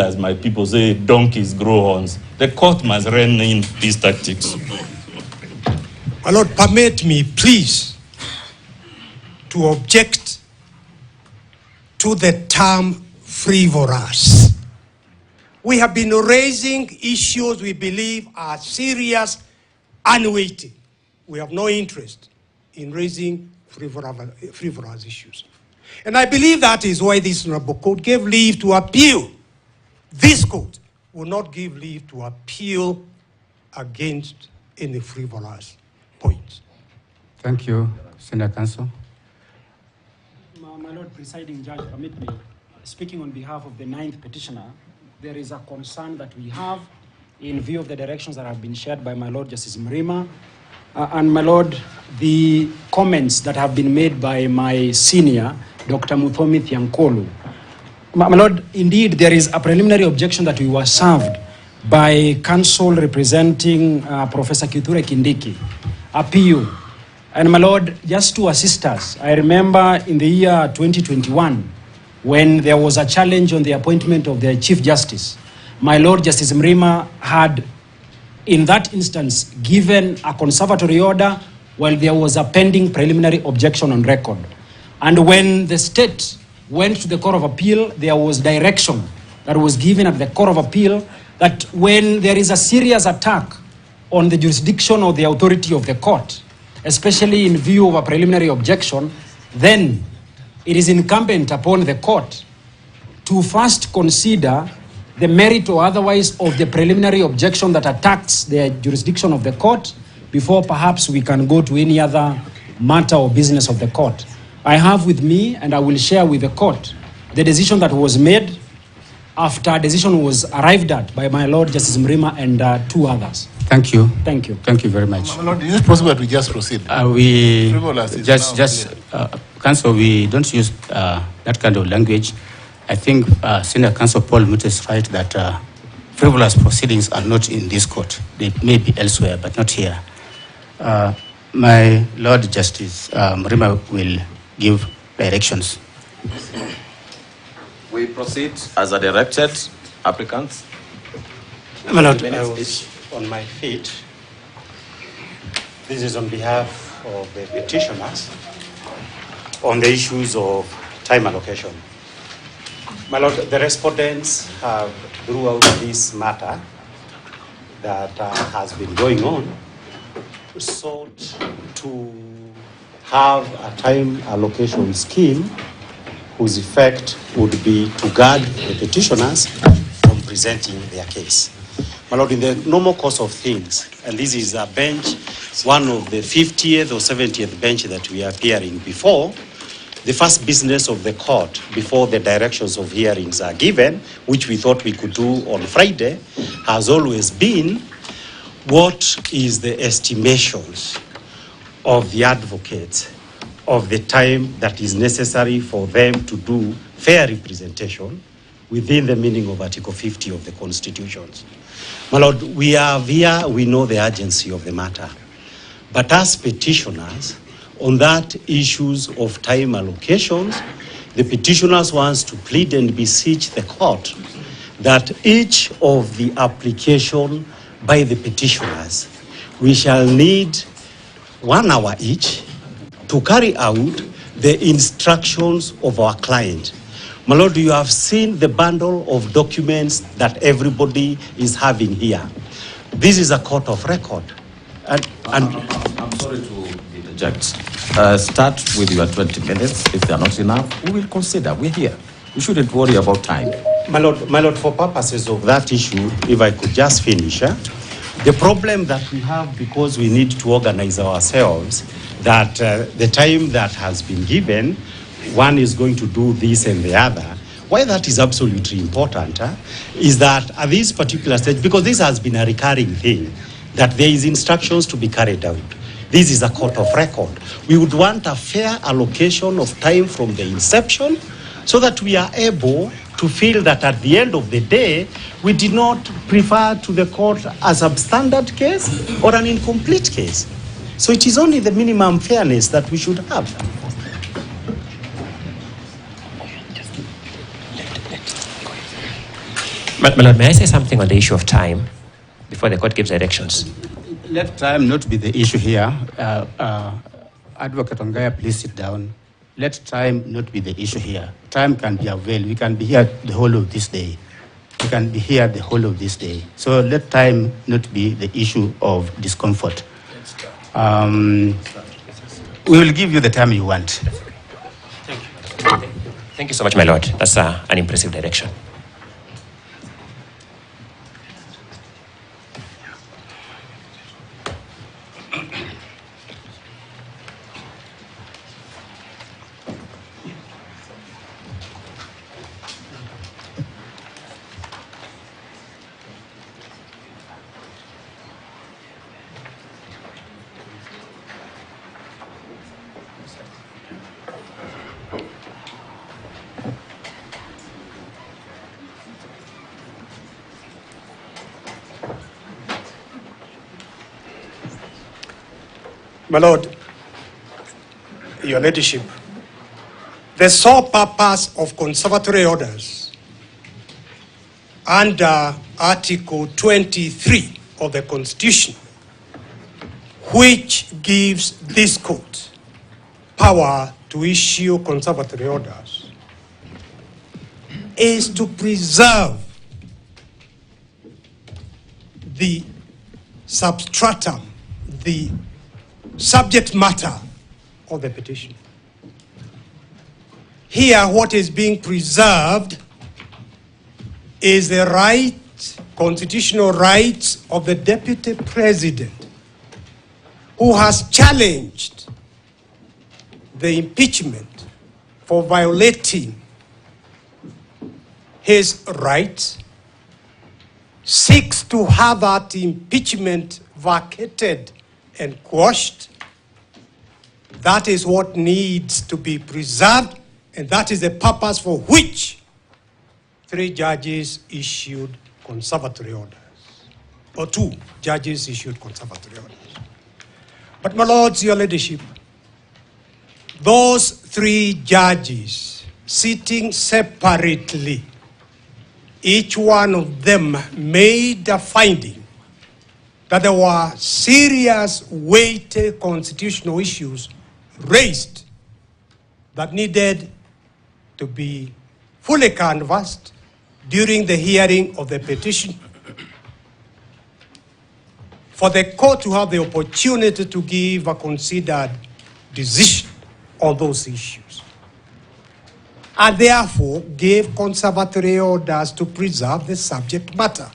as my people say, donkeys grow horns. The court must rein in these tactics. My Lord, permit me, please, to object to the term frivolous. We have been raising issues we believe are serious and weighty. We have no interest in raising frivolous issues. And I believe that is why this honorable court gave leave to appeal. This court will not give leave to appeal against any frivolous points. Thank you, Senior Counsel. My Lord Presiding Judge, permit me, speaking on behalf of the 9th petitioner, there is a concern that we have in view of the directions that have been shared by my Lord Justice Mrima, and my Lord, the comments that have been made by my senior, Dr. Muthomi Thiankolu. My Lord, indeed, there is a preliminary objection that we were served by counsel representing Professor Kithure Kindiki, a PU. And my Lord, just to assist us, I remember in the year 2021, when there was a challenge on the appointment of the Chief Justice, my Lord Justice Mrima had, in that instance, given a conservatory order while there was a pending preliminary objection on record. And when the state went to the Court of Appeal, there was direction that was given at the Court of Appeal that when there is a serious attack on the jurisdiction or the authority of the court, especially in view of a preliminary objection, then it is incumbent upon the court to first consider the merit or otherwise of the preliminary objection that attacks the jurisdiction of the court before perhaps we can go to any other matter or business of the court. I have with me, and I will share with the court, the decision that was made after a decision was arrived at by my Lord Justice Mrima and 2 others. Thank you. Thank you. Thank you very much. My Lord, is it possible that we just proceed? We Counsel, we don't use that kind of language. I think Senior Counsel Paul Muite is right that frivolous proceedings are not in this court. They may be elsewhere, but not here. My Lord Justice Mrima will give directions. We proceed as a directed. Applicants. My Lord, I was on my feet. This is on behalf of the petitioners on the issues of time allocation. My Lord, the respondents have, throughout this matter that has been going on, sought to have a time allocation scheme whose effect would be to guard the petitioners from presenting their case. My Lord, in the normal course of things, and this is a bench, one of the 50th or 70th bench that we are appearing before, the first business of the court before the directions of hearings are given, which we thought we could do on Friday, has always been what is the estimations of the advocates of the time that is necessary for them to do fair representation within the meaning of Article 50 of the Constitution. My Lord, we are here, we know the urgency of the matter. But as petitioners, on that issues of time allocations, the petitioners wants to plead and beseech the court that each of the application by the petitioners, we shall need 1 hour each to carry out the instructions of our client. My Lord, you have seen the bundle of documents that everybody is having here. This is a court of record. And I'm sorry to interject. Start with your 20 minutes. If they are not enough, we will consider. We're here. We shouldn't worry about time. My Lord, for purposes of that issue, if I could just finish. The problem that we have, because we need to organize ourselves, that the time that has been given, one is going to do this and the other. Why that is absolutely important is that at this particular stage, because this has been a recurring thing, that there is instructions to be carried out. This is a court of record. We would want a fair allocation of time from the inception so that we are able to feel that at the end of the day, we did not prefer to the court a substandard case or an incomplete case. So it is only the minimum fairness that we should have. My Lord, may I say something on the issue of time before the court gives directions? Let time not be the issue here. Advocate Ongaya, please sit down. Let time not be the issue here. Time can be availed. We can be here the whole of this day. We can be here the whole of this day. So let time not be the issue of discomfort. We will give you the time you want. Thank you. Thank you so much, my Lord. That's an impressive direction. My Lord, Your Ladyship, the sole purpose of conservatory orders under Article 23 of the Constitution, which gives this court power to issue conservatory orders, is to preserve the substratum, the subject matter of the petition. Here, what is being preserved is the right, constitutional rights of the Deputy President, who has challenged the impeachment for violating his rights, seeks to have that impeachment vacated and quashed. That is what needs to be preserved, and that is the purpose for which 3 judges issued conservatory orders, or 2 judges issued conservatory orders. But my lords, your ladyship, those 3 judges sitting separately, each one of them made a finding that there were serious, weighty constitutional issues raised that needed to be fully canvassed during the hearing of the petition, for the court to have the opportunity to give a considered decision on those issues, and therefore gave conservatory orders to preserve the subject matter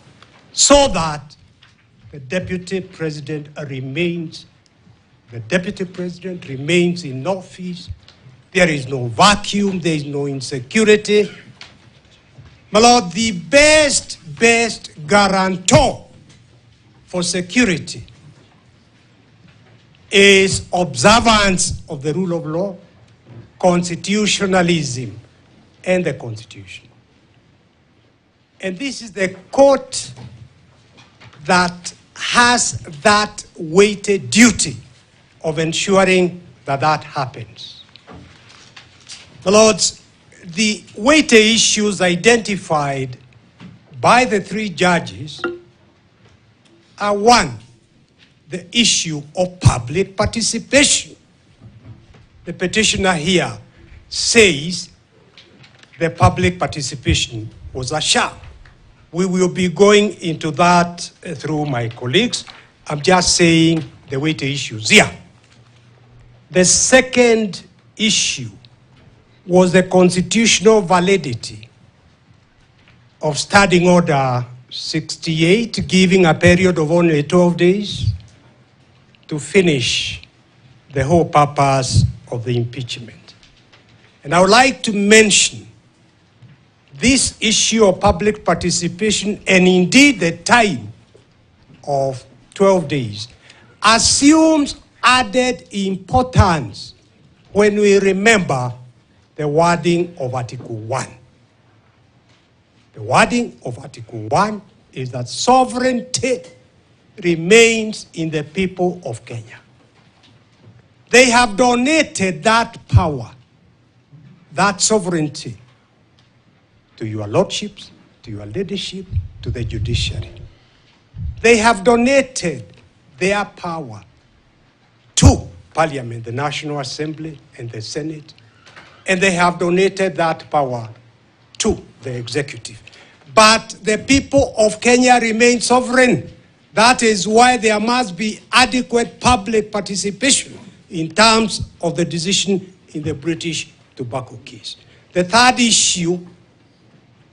so that the Deputy President remains in office. There is no vacuum, there is no insecurity. My Lord, the best guarantor for security is observance of the rule of law, constitutionalism, and the Constitution. And this is the court that has that weighted duty of ensuring that that happens. My lords, the weighty issues identified by the 3 judges are: 1, the issue of public participation. The petitioner here says the public participation was a sham. We will be going into that through my colleagues. I'm just saying the weighty issues here. The second issue was the constitutional validity of Standing Order 68, giving a period of only 12 days to finish the whole purpose of the impeachment. And I would like to mention this issue of public participation, and indeed the time of 12 days, assumes added importance when we remember the wording of Article 1. The wording of Article 1 is that sovereignty remains in the people of Kenya. They have donated that power, that sovereignty, to your lordships, to your leadership, to the judiciary. They have donated their power to Parliament, the National Assembly and the Senate, and they have donated that power to the executive. But the people of Kenya remain sovereign. That is why there must be adequate public participation in terms of the decision in the British tobacco case. The third issue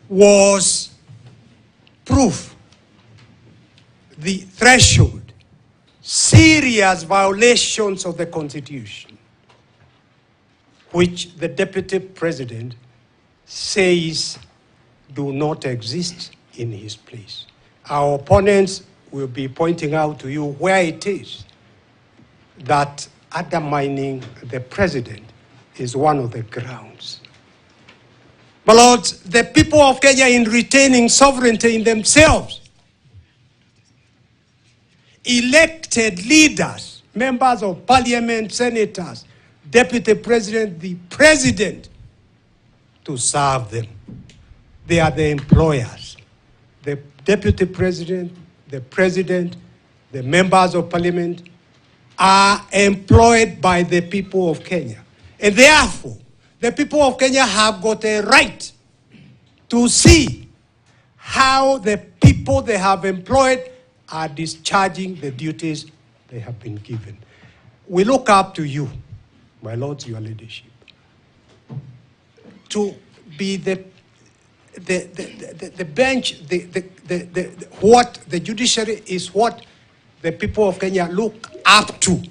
was proof, the threshold, serious violations of the Constitution, which the Deputy President says do not exist in his place. Our opponents will be pointing out to you where it is that undermining the President is one of the grounds. My lords, the people of Kenya, in retaining sovereignty in themselves, elected leaders, members of Parliament, senators, Deputy President, the President, to serve them. They are the employers. The Deputy President, the President, the members of Parliament are employed by the people of Kenya. And therefore, the people of Kenya have got a right to see how the people they have employed are discharging the duties they have been given. We look up to you, my lords, your leadership, to be the bench, what the judiciary is what the people of Kenya look up to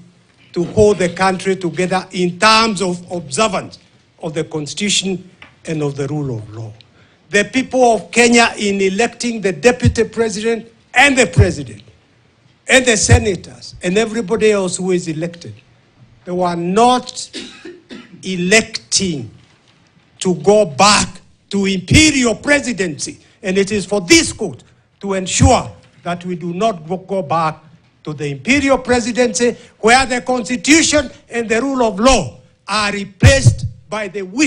hold the country together in terms of observance of the Constitution and of the rule of law. The people of Kenya, in electing the Deputy President and the President and the senators and everybody else who is elected, they were not electing to go back to imperial presidency. And it is for this court to ensure that we do not go back to the imperial presidency, where the Constitution and the rule of law are replaced by the wish